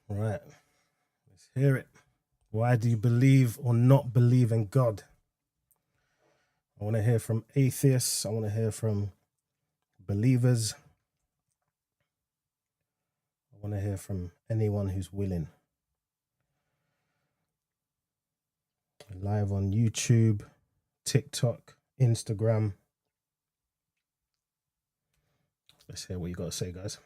Right, let's hear it. Why do you believe or not believe in God? I want to hear from atheists. I want to hear from believers. I want to hear from anyone who's willing. Live on YouTube, TikTok, Instagram. Let's hear what you got to say, guys.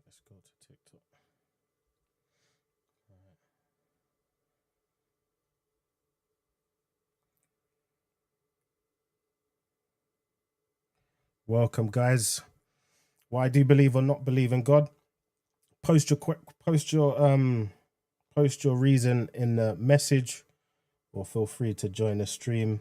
Let's go to TikTok. All right. Welcome, guys. Why do you believe or not believe in God? Post your reason in the message, or feel free to join the stream.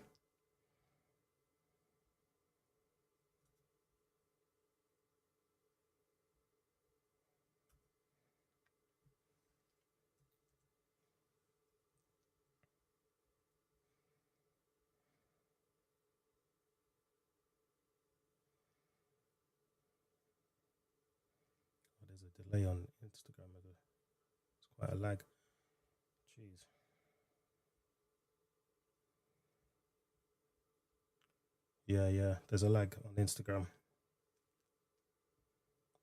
There's a delay on Instagram. It's quite a lag. Jeez. Yeah. There's a lag on Instagram.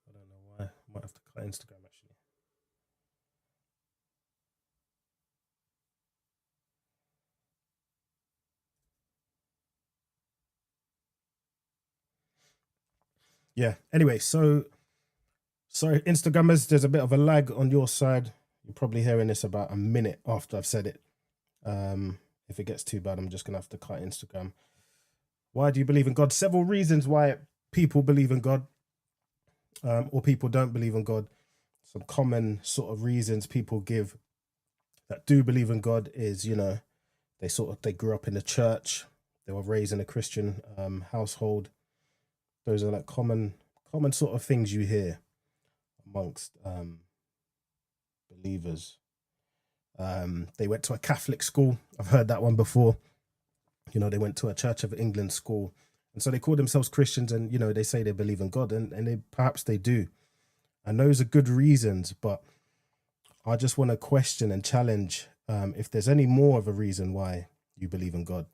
I don't know why. I might have to cut Instagram actually. Yeah. Anyway, so sorry, Instagrammers, there's a bit of a lag on your side. You're probably hearing this about a minute after I've said it. If it gets too bad, I'm just gonna have to cut Instagram. Why do you believe in God? Several reasons why people believe in God, or people don't believe in God. Some common sort of reasons people give that do believe in God is, they grew up in the church, they were raised in a Christian household. Those are like common sort of things you hear amongst believers. They went to a Catholic school. I've heard that one before. They went to a Church of England school, and so they call themselves Christians, and they say they believe in God, and perhaps they do, and those are good reasons. But I just want to question and challenge if there's any more of a reason why you believe in God.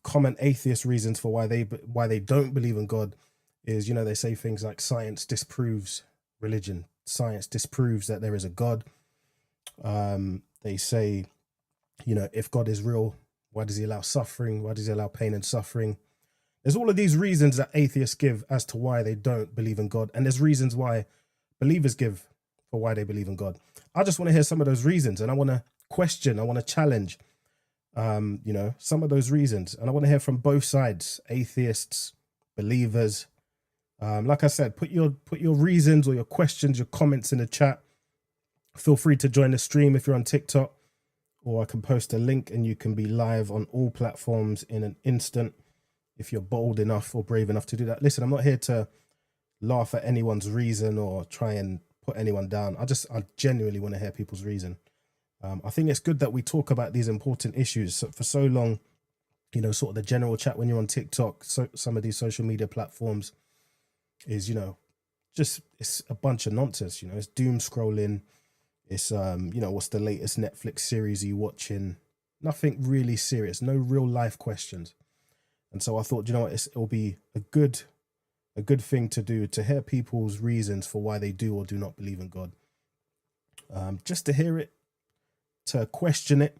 Common atheist reasons for why they don't believe in God is, they say things like science disproves religion. Science disproves that there is a God. They say, if God is real, why does he allow suffering? Why does he allow pain and suffering? There's all of these reasons that atheists give as to why they don't believe in God. And there's reasons why believers give for why they believe in God. I just want to hear some of those reasons, and I want to question, I want to challenge, some of those reasons. And I want to hear from both sides, atheists, believers. Like I said, put your reasons or your questions, your comments in the chat. Feel free to join the stream if you're on TikTok, or I can post a link and you can be live on all platforms in an instant if you're bold enough or brave enough to do that. Listen, I'm not here to laugh at anyone's reason or try and put anyone down. I genuinely want to hear people's reason. I think it's good that we talk about these important issues. So for so long, sort of the general chat when you're on TikTok, so some of these social media platforms is, just it's a bunch of nonsense. It's doom scrolling. It's what's the latest Netflix series are you watching? nothing really serious, no real life questions. And so I thought, you know what, it'll be a good thing to do, to hear people's reasons for why they do or do not believe in God. Just to hear it, to question it,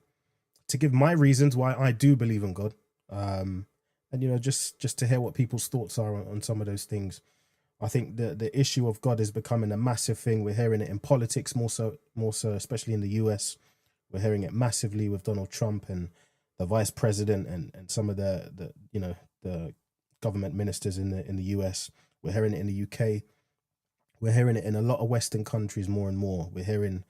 to give my reasons why I do believe in God. And you know, just to hear what people's thoughts are on some of those things. I think the issue of God is becoming a massive thing. We're hearing it in politics more so, especially in the US. We're hearing it massively with Donald Trump and the vice president and some of the you know, the government ministers in the US. We're hearing it in the UK. We're hearing it in a lot of Western countries more and more. We're hearing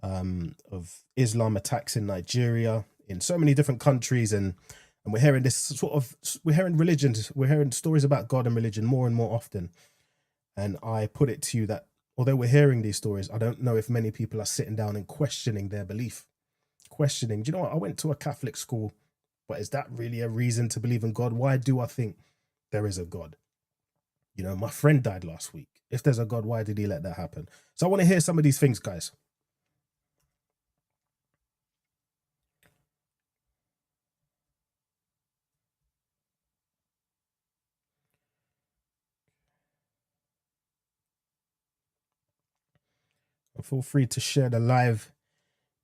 of Islam attacks in Nigeria, in so many different countries, and we're hearing this sort of, we're hearing religions, we're hearing stories about God and religion more and more often. And I put it to you that although we're hearing these stories, I don't know if many people are sitting down and questioning their belief. Questioning, do you know what? I went to a Catholic school, but is that really a reason to believe in God? Why do I think there is a God? You know, my friend died last week. If there's a God, why did he let that happen? So I want to hear some of these things, guys. And feel free to share the live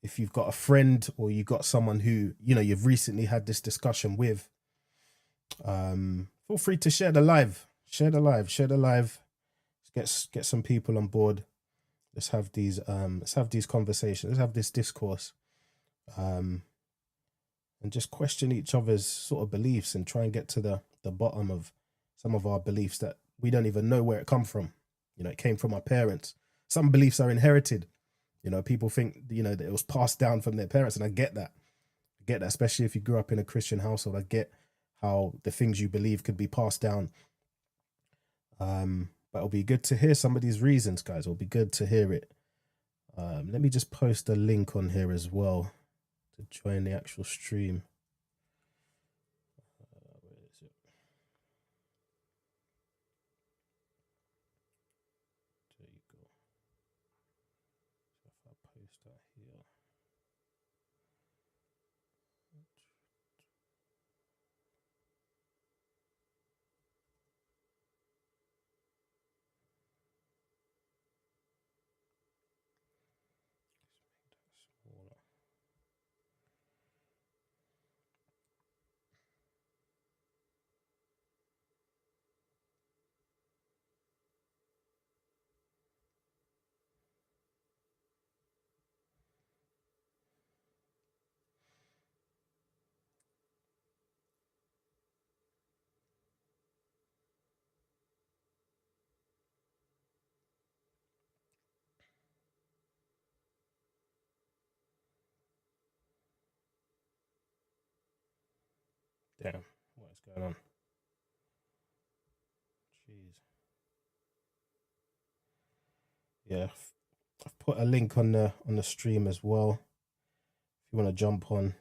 if you've got a friend or you got someone who, you know, you've recently had this discussion with. Feel free to share the live. Share the live. Get some people on board. Let's have these conversations. Let's have this discourse. And just question each other's sort of beliefs and try and get to the bottom of some of our beliefs that we don't even know where it come from. You know, it came from our parents. Some beliefs are inherited. You know, people think, you know, that it was passed down from their parents, and I get that. Especially if you grew up in a Christian household. I get how the things you believe could be passed down. But it'll be good to hear some of these reasons, guys. It'll be good to hear it. Let me just post a link on here as well to join the actual stream. Where is it? There you go. So if I post that here. Smaller. Damn, what is going on? Jeez. Yeah, I've put a link on the stream as well. If you want to jump on,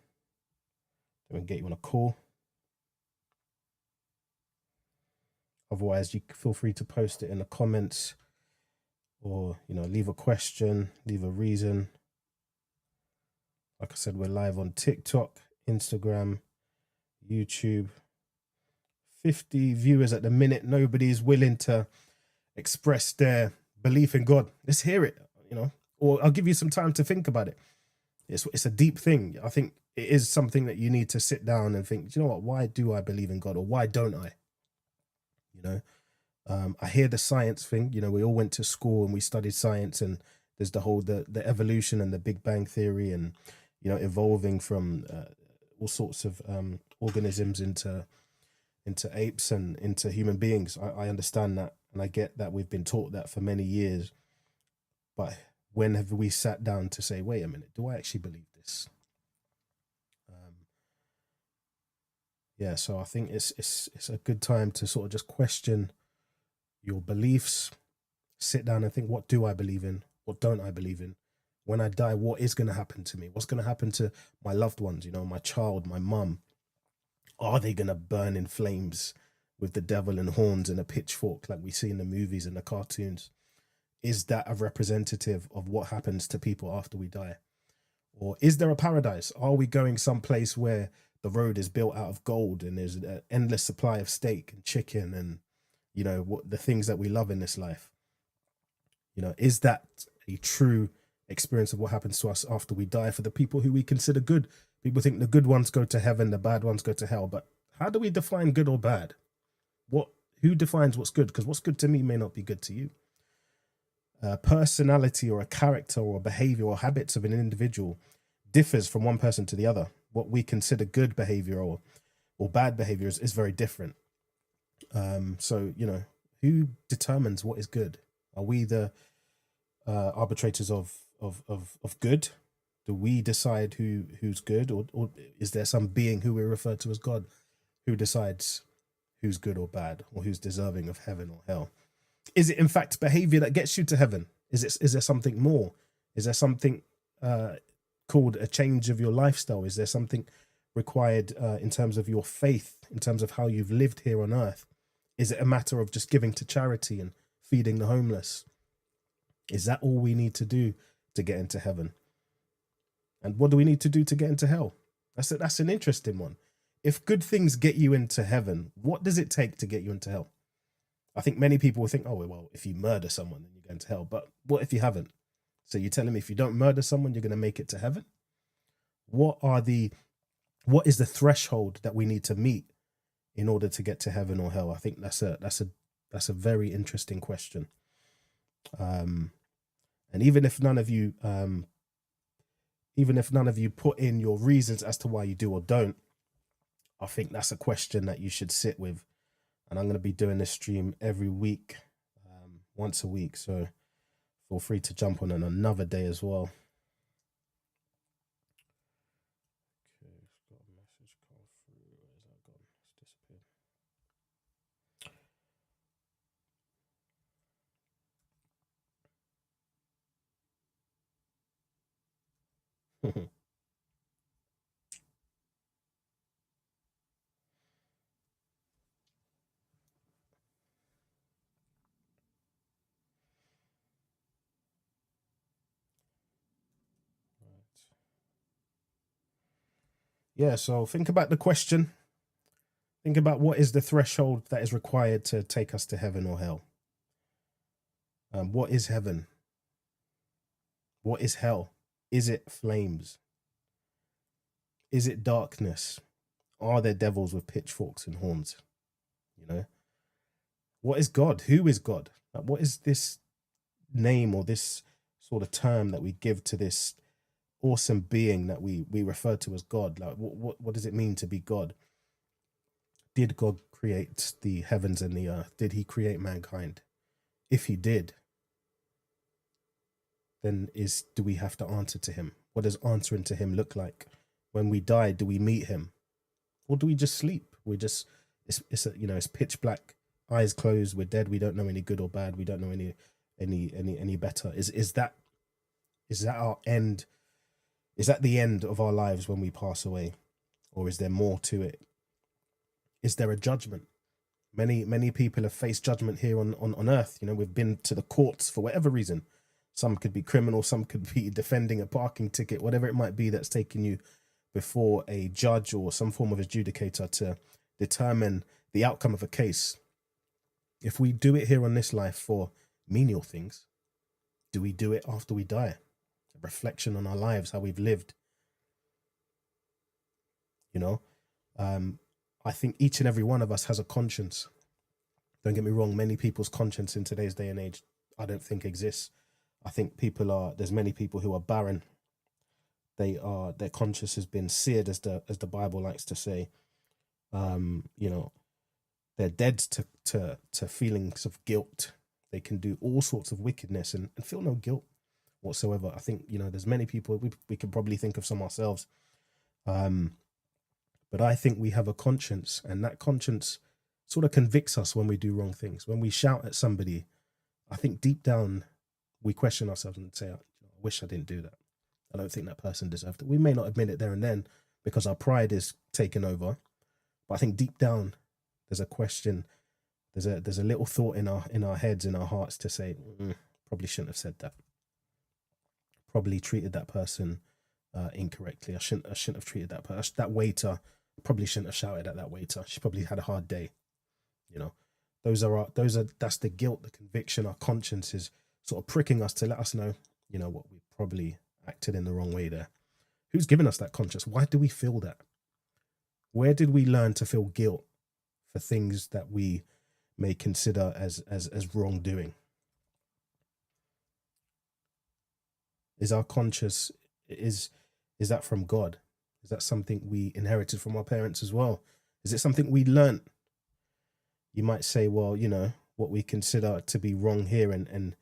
then we can get you on a call. Otherwise, you feel free to post it in the comments, or, you know, leave a question, leave a reason. Like I said, we're live on TikTok, Instagram, YouTube. 50 viewers at the minute. Nobody's willing to express their belief in God. Let's hear it, you know, or I'll give you some time to think about it. It's a deep thing. I think it is something that you need to sit down and think, you know what, why do I believe in God, or why don't I? You know, I hear the science thing. You know, we all went to school and we studied science, and there's the whole the evolution and the Big Bang theory, and, you know, evolving from all sorts of organisms into apes and into human beings. I understand that, and I get that we've been taught that for many years. But when have we sat down to say, wait a minute, do I actually believe this? Yeah, so I think it's a good time to sort of just question your beliefs, sit down and think, what do I believe in? What don't I believe in? When I die, what is going to happen to me? What's going to happen to my loved ones? You know, my child, my mum. Are they going to burn in flames with the devil and horns and a pitchfork like we see in the movies and the cartoons? Is that a representative of what happens to people after we die? Or is there a paradise? Are we going someplace where the road is built out of gold and there's an endless supply of steak and chicken and, you know, what the things that we love in this life? You know, is that a true experience of what happens to us after we die for the people who we consider good? People think the good ones go to heaven, the bad ones go to hell. But how do we define good or bad? Who defines what's good? Because what's good to me may not be good to you. Personality or a character or behavior or habits of an individual differs from one person to the other. What we consider good behavior or bad behavior is very different. So, you know, who determines what is good? Are we the arbitrators of good? Do we decide who's good, or is there some being who we refer to as God who decides who's good or bad, or who's deserving of heaven or hell? Is it in fact behavior that gets you to heaven? Is there something more? Is there something called a change of your lifestyle? Is there something required in terms of your faith, in terms of how you've lived here on earth? Is it a matter of just giving to charity and feeding the homeless? Is that all we need to do to get into heaven? And what do we need to do to get into hell? That's an interesting one. If good things get you into heaven, what does it take to get you into hell? I think many people will think, oh, well, if you murder someone, then you're going to hell. But what if you haven't? So you're telling me if you don't murder someone, you're going to make it to heaven? What is the threshold that we need to meet in order to get to heaven or hell? I think that's a very interesting question. And even if none of you put in your reasons as to why you do or don't, I think that's a question that you should sit with. And I'm going to be doing this stream every week, once a week. So feel free to jump on another day as well. Okay, it's got a message come through. Where's that gone? It's disappeared. Yeah, so think about the question. Think about what is the threshold that is required to take us to heaven or hell. What is heaven? What is hell? Is it flames? Is it darkness? Are there devils with pitchforks and horns? You know, what is God? Who is God? What is this name or this sort of term that we give to this awesome being that we refer to as God? Like, what does it mean to be God? Did God create the heavens and the earth? Did he create mankind? If he did, then do we have to answer to him? What does answering to him look like? When we die, do we meet him? Or do we just sleep? It's pitch black, eyes closed, we're dead, we don't know any good or bad, we don't know any better. Is that our end? Is that the end of our lives when we pass away? Or is there more to it? Is there a judgment? Many people have faced judgment here on earth. You know, we've been to the courts for whatever reason. Some could be criminal, some could be defending a parking ticket, whatever it might be that's taking you before a judge or some form of adjudicator to determine the outcome of a case. If we do it here on this life for menial things, do we do it after we die? A reflection on our lives, how we've lived. You know, I think each and every one of us has a conscience. Don't get me wrong, many people's conscience in today's day and age, I don't think exists. I think there's many people who are barren. Their conscience has been seared, as the Bible likes to say. You know, they're dead to feelings of guilt. They can do all sorts of wickedness and feel no guilt whatsoever. I think, you know, there's many people, we could probably think of some ourselves. But I think we have a conscience, and that conscience sort of convicts us when we do wrong things. When we shout at somebody, I think deep down we question ourselves and say, I wish I didn't do that. I don't think that person deserved it. We may not admit it there and then because our pride is taken over. But I think deep down there's a question, there's a little thought in our heads, in our hearts to say, probably shouldn't have said that. Probably treated that person incorrectly. I shouldn't have treated that person. That waiter probably shouldn't have shouted at that waiter. She probably had a hard day. You know, that's the guilt, the conviction, our conscience is sort of pricking us to let us know, you know, what we probably acted in the wrong way there. Who's given us that conscience? Why do we feel that? Where did we learn to feel guilt for things that we may consider as wrongdoing? Is our conscience, is that from God? Is that something we inherited from our parents as well? Is it something we learnt? You might say, well, you know, what we consider to be wrong here and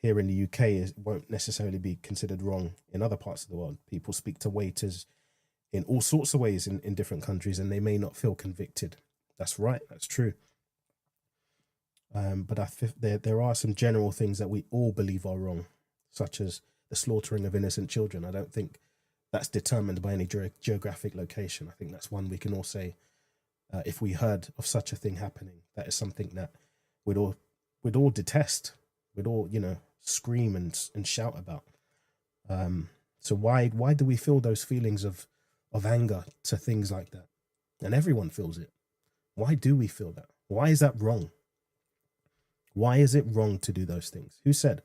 here in the UK won't necessarily be considered wrong in other parts of the world. People speak to waiters in all sorts of ways in different countries, and they may not feel convicted. That's right. That's true. But there are some general things that we all believe are wrong, such as the slaughtering of innocent children. I don't think that's determined by any geographic location. I think that's one we can all say, if we heard of such a thing happening, that is something that we'd all detest. We'd all, you know, scream and shout about. So why do we feel those feelings of anger to things like that? And everyone feels it. Why do we feel that? Why is that wrong? Why is it wrong to do those things? Who said?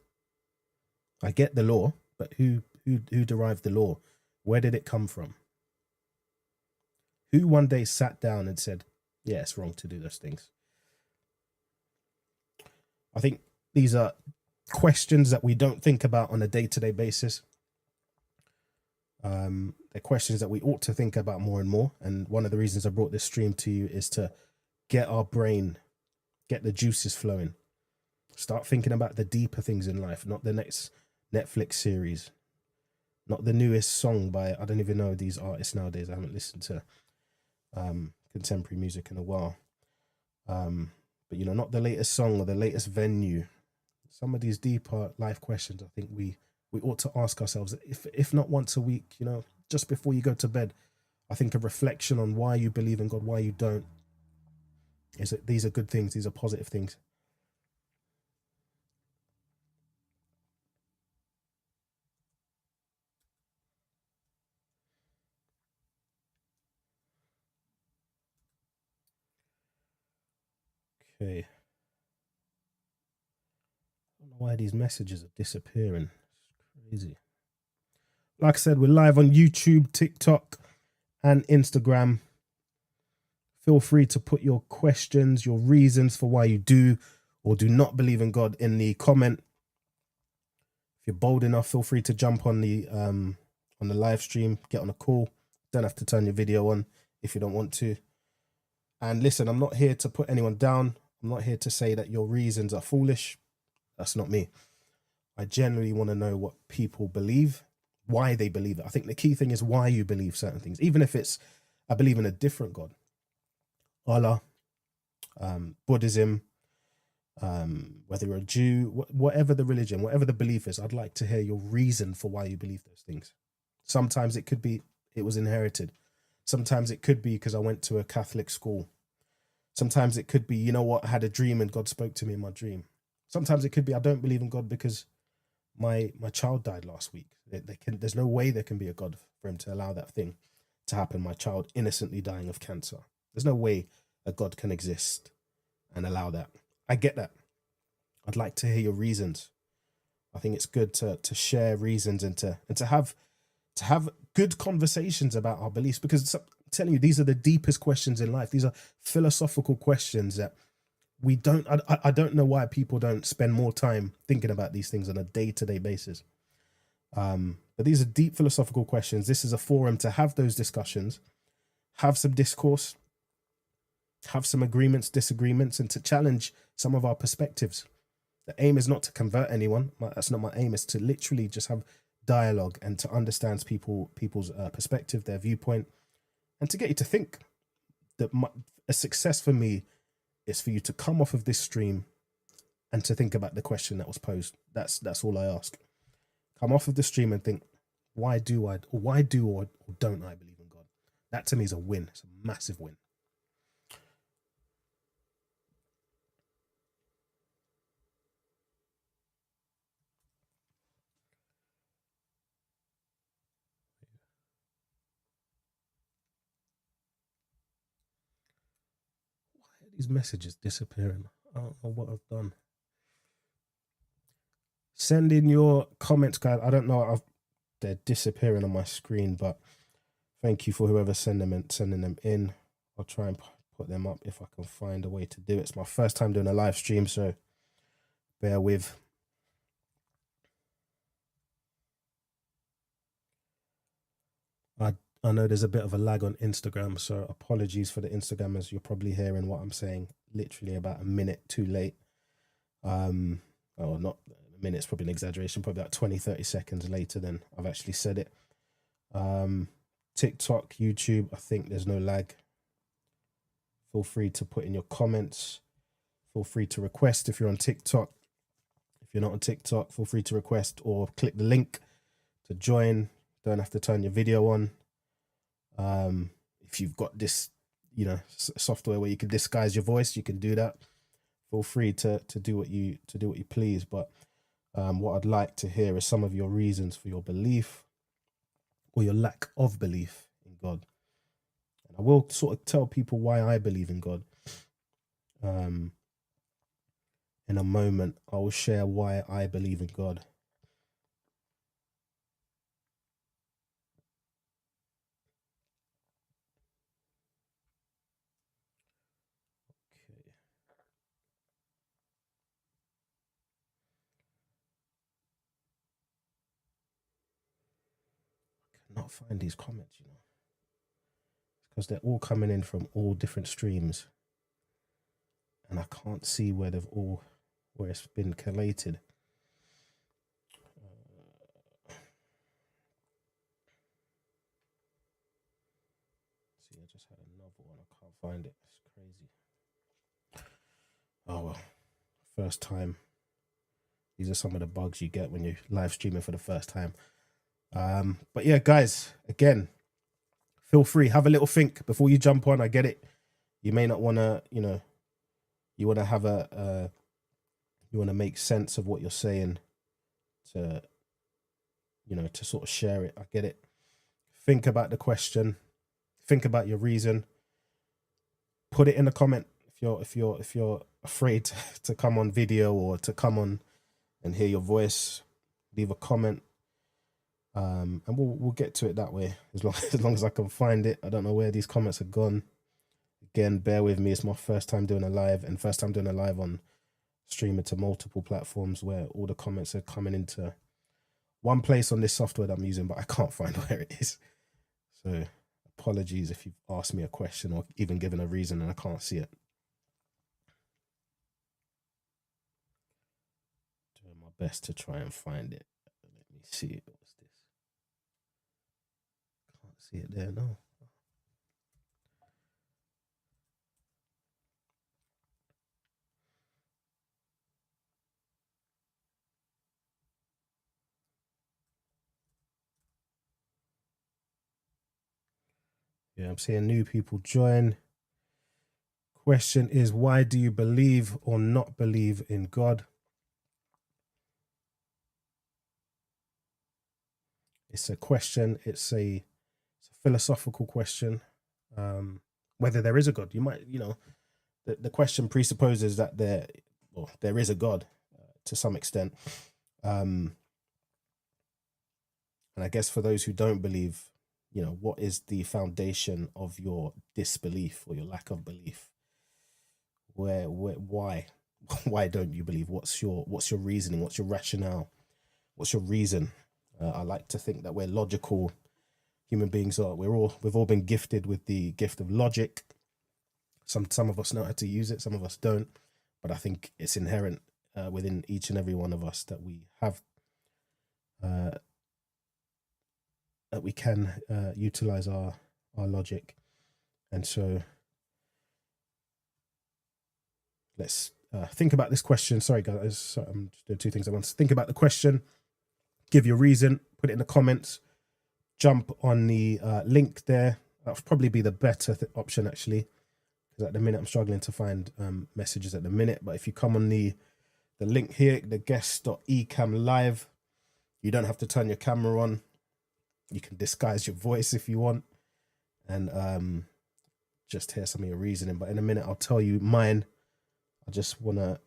I get the law, but who derived the law? Where did it come from? Who one day sat down and said, yeah, it's wrong to do those things? I think these are questions that we don't think about on a day-to-day basis. They're questions that we ought to think about more and more. And one of the reasons I brought this stream to you is to get our brain, get the juices flowing. Start thinking about the deeper things in life, not the next Netflix series, not the newest song by, I don't even know these artists nowadays. I haven't listened to contemporary music in a while. But, you know, not the latest song or the latest venue. Some of these deeper life questions, I think we ought to ask ourselves, if not once a week, you know, just before you go to bed. I think a reflection on why you believe in God, why you don't, is that these are good things. These are positive things. Okay. I don't know why these messages are disappearing. It's crazy. Like I said, we're live on YouTube, TikTok, and Instagram. Feel free to put your questions, your reasons for why you do or do not believe in God in the comment. If you're bold enough, feel free to jump on the live stream, get on a call. Don't have to turn your video on if you don't want to. And listen, I'm not here to put anyone down. I'm not here to say that your reasons are foolish. That's not me. I generally want to know what people believe, why they believe it. I think the key thing is why you believe certain things, even if it's, I believe in a different God, Allah, Buddhism, whether you're a Jew, whatever the religion, whatever the belief is, I'd like to hear your reason for why you believe those things. Sometimes it could be it was inherited. Sometimes it could be because I went to a Catholic school. Sometimes it could be, you know what, I had a dream and God spoke to me in my dream. Sometimes it could be I don't believe in God because my child died last week. There's no way there can be a God for him to allow that thing to happen. My child innocently dying of cancer. There's no way a God can exist and allow that. I get that. I'd like to hear your reasons. I think it's good to share reasons and to have good conversations about our beliefs, because I'm telling you, these are the deepest questions in life. These are philosophical questions that we don't, I don't know why people don't spend more time thinking about these things on a day-to-day basis. But these are deep philosophical questions. This is a forum to have those discussions, have some discourse, have some agreements, disagreements, and to challenge some of our perspectives. The aim is not to convert anyone. That's not my aim. Is to literally just have dialogue and to understand people's perspective, their viewpoint, and to get you to think. That a success for me is for you to come off of this stream and to think about the question that was posed. That's all I ask. Come off of the stream and think, why do or don't I believe in God? That to me is a win. It's a massive win. These messages disappearing. I don't know what I've done. Send in your comments, guys. I don't know. They're disappearing on my screen, but thank you for whoever's sending them in. I'll try and put them up if I can find a way to do it. It's my first time doing a live stream, so bear with. I know there's a bit of a lag on Instagram, so apologies for the Instagrammers. You're probably hearing what I'm saying literally about a minute too late. Oh, not a minute's probably an exaggeration, probably about 20-30 seconds later than I've actually said it. TikTok, YouTube, I think there's no lag. Feel free to put in your comments. Feel free to request if you're on TikTok. If you're not on TikTok, feel free to request or click the link to join. Don't have to turn your video on. If you've got this, software where you can disguise your voice, you can do that. Feel free to do what you please. But what I'd like to hear is some of your reasons for your belief or your lack of belief in God. And I will sort of tell people why I believe in God. In a moment, I will share why I believe in God. Not find these comments, because they're all coming in from all different streams, and I can't see where it's been collated. See, I just had another one. I can't find it. It's crazy. Oh well, first time. These are some of the bugs you get when you're live streaming for the first time. But yeah, guys, again, feel free, have a little think before you jump on. I get it. You may not want to, you want to have you want to make sense of what you're saying to, to sort of share it. I get it. Think about the question. Think about your reason. Put it in the comment if you're afraid to come on video or to come on and hear your voice. Leave a comment. And we'll get to it that way as long as I can find it. I don't know where these comments are gone. Again, bear with me. It's my first time doing a live, and first time doing a live on streaming to multiple platforms where all the comments are coming into one place on this software that I'm using, but I can't find where it is. So apologies if you've asked me a question or even given a reason and I can't see it. Doing my best to try and find it. Let me see it. See it there, no. Yeah, I'm seeing new people join. Question is, why do you believe or not believe in God? It's a question. It's a philosophical question. Whether there is a God. You might, the question presupposes that there is a God to some extent. And I guess for those who don't believe, what is the foundation of your disbelief or your lack of belief? Why don't you believe? What's your reasoning? What's your rationale? What's your reason? I like to think that we're logical human beings. We've all been gifted with the gift of logic. Some of us know how to use it, some of us don't, but I think it's inherent within each and every one of us that we have that we can utilize our logic. And so let's think about this question. Sorry guys, I'm just doing two things at once. Think about the question, give your reason, put it in the comments, jump on the link there. That'll probably be the better option actually, because at the minute I'm struggling to find messages at the minute. But if you come on the link here, the guest.ecam live, you don't have to turn your camera on. You can disguise your voice if you want, and just hear some of your reasoning, but in a minute I'll tell you mine. I just want to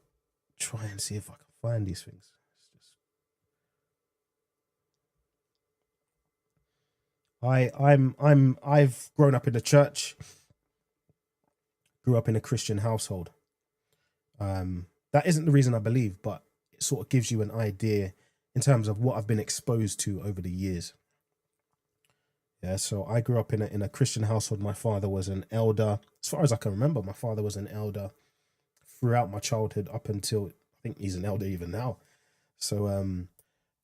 try and see if I can find these things. I've grown up in the church, grew up in a Christian household. That isn't the reason I believe, but it sort of gives you an idea in terms of what I've been exposed to over the years. Yeah, so I grew up in a Christian household. My father was an elder. As far as I can remember, my father was an elder throughout my childhood up until I think he's an elder even now. So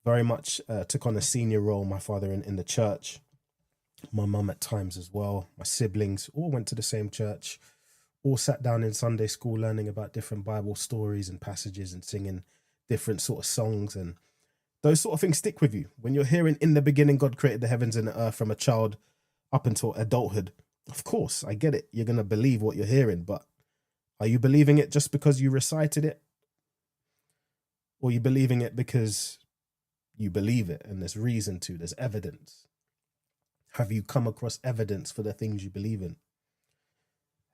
very much took on a senior role, my father in the church. My mum at times as well. My siblings all went to the same church, all sat down in Sunday school learning about different Bible stories and passages and singing different sort of songs, and those sort of things stick with you. When you're hearing in the beginning God created the heavens and the earth from a child up until adulthood, of course, I get it. You're going to believe what you're hearing, but are you believing it just because you recited it? Or are you believing it because you believe it and there's reason to, there's evidence? Have you come across evidence for the things you believe in?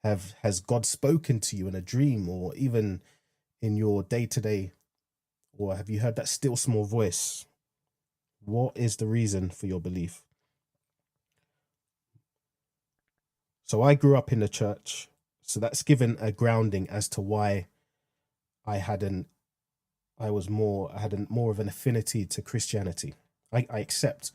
Has God spoken to you in a dream or even in your day-to-day? Or have you heard that still small voice? What is the reason for your belief? So I grew up in the church. So that's given a grounding as to why I had more of an affinity to Christianity. I accept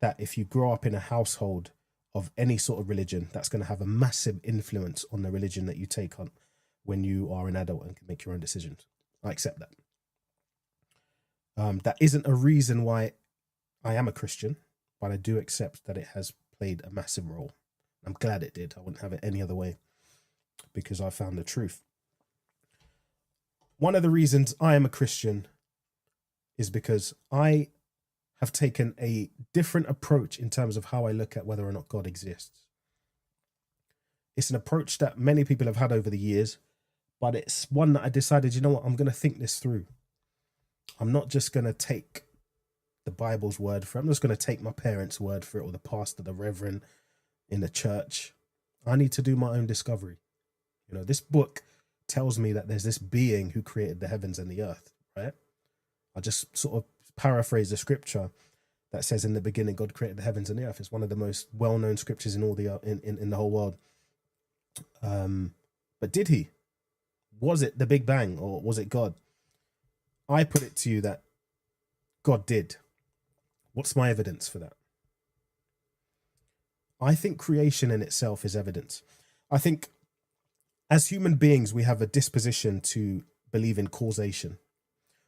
that if you grow up in a household of any sort of religion, that's going to have a massive influence on the religion that you take on when you are an adult and can make your own decisions. I accept that. That isn't a reason why I am a Christian, but I do accept that it has played a massive role. I'm glad it did. I wouldn't have it any other way because I found the truth. One of the reasons I am a Christian is because I have taken a different approach in terms of how I look at whether or not God exists. It's an approach that many people have had over the years, but it's one that I decided, you know what, I'm going to think this through. I'm not just going to take the Bible's word for it. I'm just going to take my parents' word for it, or the pastor, the reverend in the church. I need to do my own discovery. You know, this book tells me that there's this being who created the heavens and the earth, right? I just sort of paraphrase the scripture that says in the beginning God created the heavens and the earth. It's one of the most well-known scriptures in all the in the whole world. But did he? Was it the Big Bang or was it God? I put it to you that God did. What's my evidence for that? I think creation in itself is evidence. I think as human beings, we have a disposition to believe in causation.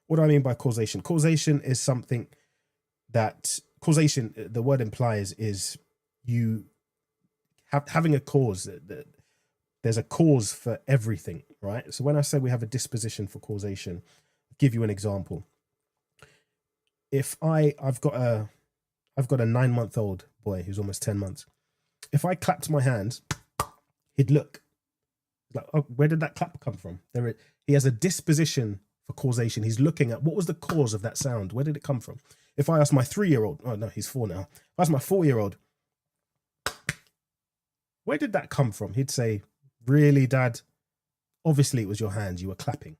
What do I mean by causation? Causation is something that the word implies is you having a cause. There's a cause for everything, right? So when I say we have a disposition for causation, I'll give you an example. If I've got a 9-month-old boy who's almost 10 months. If I clapped my hands, he'd look like, oh, where did that clap come from? He has a disposition for causation. He's looking at what was the cause of that sound? Where did it come from? If I ask my 3-year-old, oh no, he's 4 now. If I ask my 4-year-old, where did that come from? He'd say, really, Dad? Obviously it was your hands. You were clapping.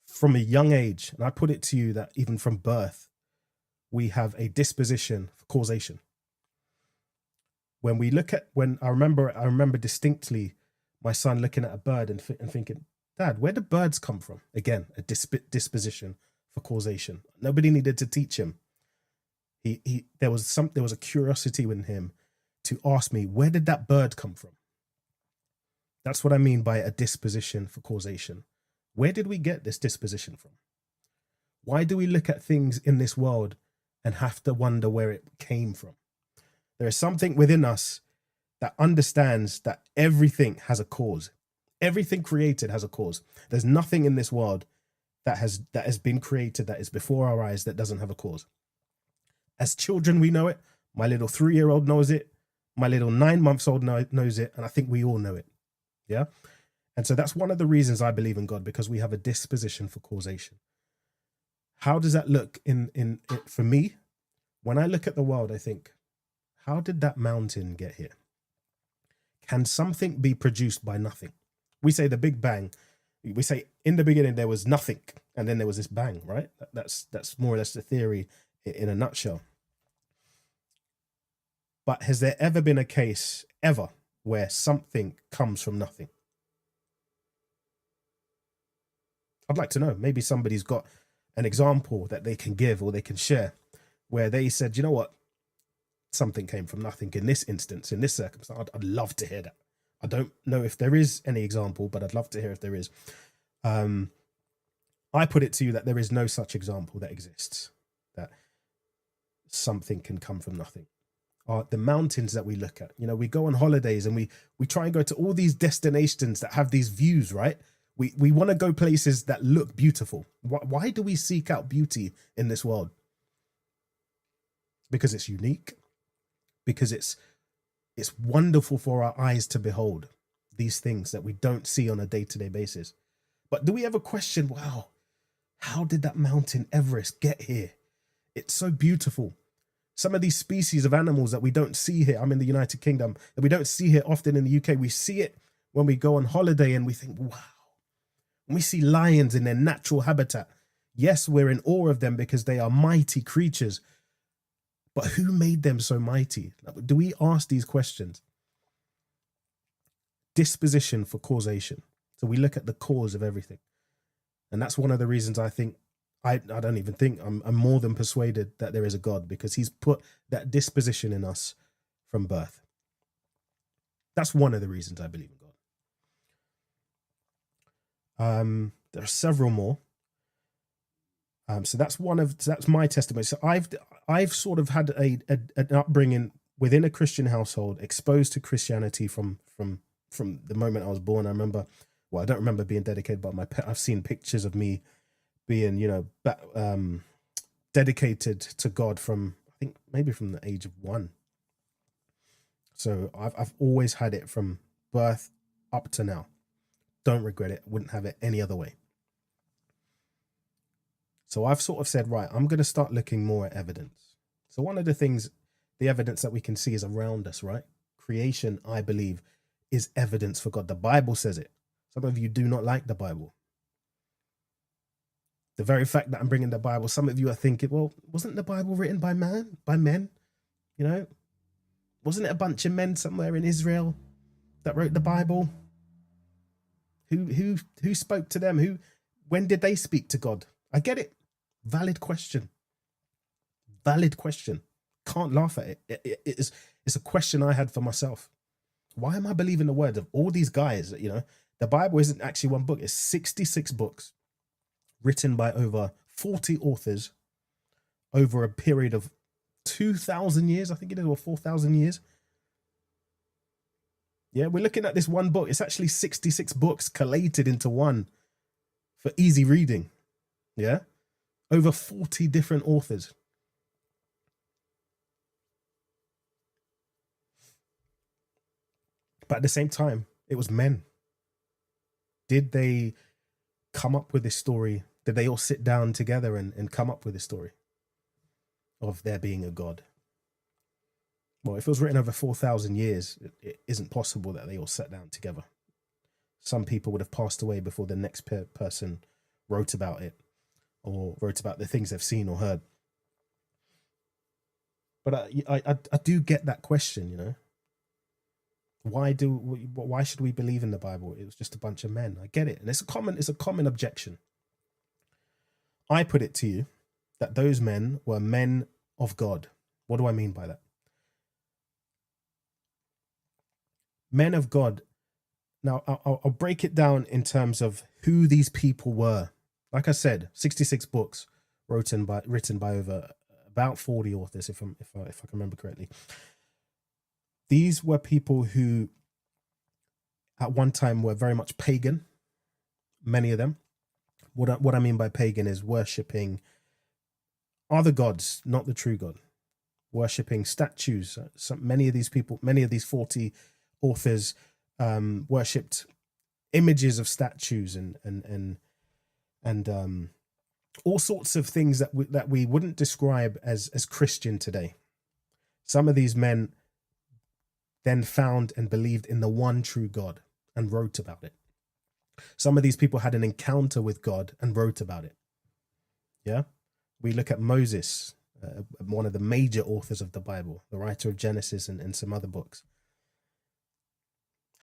From a young age, and I put it to you that even from birth, we have a disposition for causation. When I remember distinctly my son looking at a bird and thinking, Dad, where do birds come from? Again, a disposition for causation. Nobody needed to teach him. There was a curiosity in him to ask me, where did that bird come from? That's what I mean by a disposition for causation. Where did we get this disposition from? Why do we look at things in this world and have to wonder where it came from? There is something within us that understands that everything has a cause. Everything created has a cause. There's nothing in this world that has been created that is before our eyes that doesn't have a cause. As children, we know it. My little 3-year-old knows it. My little 9-month-old knows it. And I think we all know it. Yeah. And so that's one of the reasons I believe in God, because we have a disposition for causation. How does that look in for me? When I look at the world, I think, how did that mountain get here? Can something be produced by nothing? We say the Big Bang. We say in the beginning there was nothing, and then there was this bang, right? That's more or less the theory in a nutshell. But has there ever been a case ever where something comes from nothing? I'd like to know. Maybe somebody's got an example that they can give or they can share where they said, you know what, something came from nothing in this instance, in this circumstance. I'd love to hear that. I don't know if there is any example, but I'd love to hear if there is. I put it to you that there is no such example that exists, that something can come from nothing. The mountains that we look at, you know, we go on holidays and we try and go to all these destinations that have these views, right? We want to go places that look beautiful. Why do we seek out beauty in this world? Because it's unique, because it's wonderful for our eyes to behold these things that we don't see on a day-to-day basis. But do we ever question, wow, how did that mountain Everest get here? It's so beautiful. Some of these species of animals that we don't see here, I'm in the United Kingdom, that we don't see here often in the UK, we see it when we go on holiday and we think, wow. When we see lions in their natural habitat, yes, we're in awe of them because they are mighty creatures. But who made them so mighty? Do we ask these questions? Disposition for causation. So we look at the cause of everything. And that's one of the reasons I think, I don't even think, I'm more than persuaded that there is a God, because he's put that disposition in us from birth. That's one of the reasons I believe in God. There are several more. So that's my testimony. So I've sort of had an upbringing within a Christian household, exposed to Christianity from the moment I was born. I remember, well, I don't remember being dedicated, but I've seen pictures of me being, you know, dedicated to God from, I think maybe from the age of 1. So I've always had it from birth up to now. Don't regret it. Wouldn't have it any other way. So I've sort of said, right, I'm going to start looking more at evidence. So one of the things, the evidence that we can see is around us, right? Creation, I believe, is evidence for God. The Bible says it. Some of you do not like the Bible. The very fact that I'm bringing the Bible, some of you are thinking, well, wasn't the Bible written by men? You know, wasn't it a bunch of men somewhere in Israel that wrote the Bible? Who spoke to them? When did they speak to God? I get it. Valid question. Valid question. Can't laugh at it. It's a question I had for myself. Why am I believing the word of all these guys? You know, the Bible isn't actually one book. It's 66 books written by over 40 authors over a period of 2,000 years, I think it is, or 4,000 years. Yeah, we're looking at this one book. It's actually 66 books collated into one for easy reading. Yeah, over 40 different authors. But at the same time, it was men. Did they come up with this story? Did they all sit down together and come up with this story of there being a God? Well, if it was written over 4,000 years, it isn't possible that they all sat down together. Some people would have passed away before the next person wrote about it or wrote about the things they've seen or heard. But I do get that question, you know. Why should we believe in the Bible? It was just a bunch of men. I get it. And it's a common objection. I put it to you that those men were men of God. What do I mean by that? Men of God. Now, I'll break it down in terms of who these people were. Like I said, 66 books written by over about 40 authors, if I can remember correctly. These were people who at one time were very much pagan, many of them. What I mean by pagan is worshipping other gods, not the true God. Worshipping statues. Many of these people, many of these 40 authors worshipped images of statues and all sorts of things that we wouldn't describe as Christian today. Some of these men, then found and believed in the one true God and wrote about it. Some of these people had an encounter with God and wrote about it. Yeah. We look at Moses, one of the major authors of the Bible, the writer of Genesis and some other books.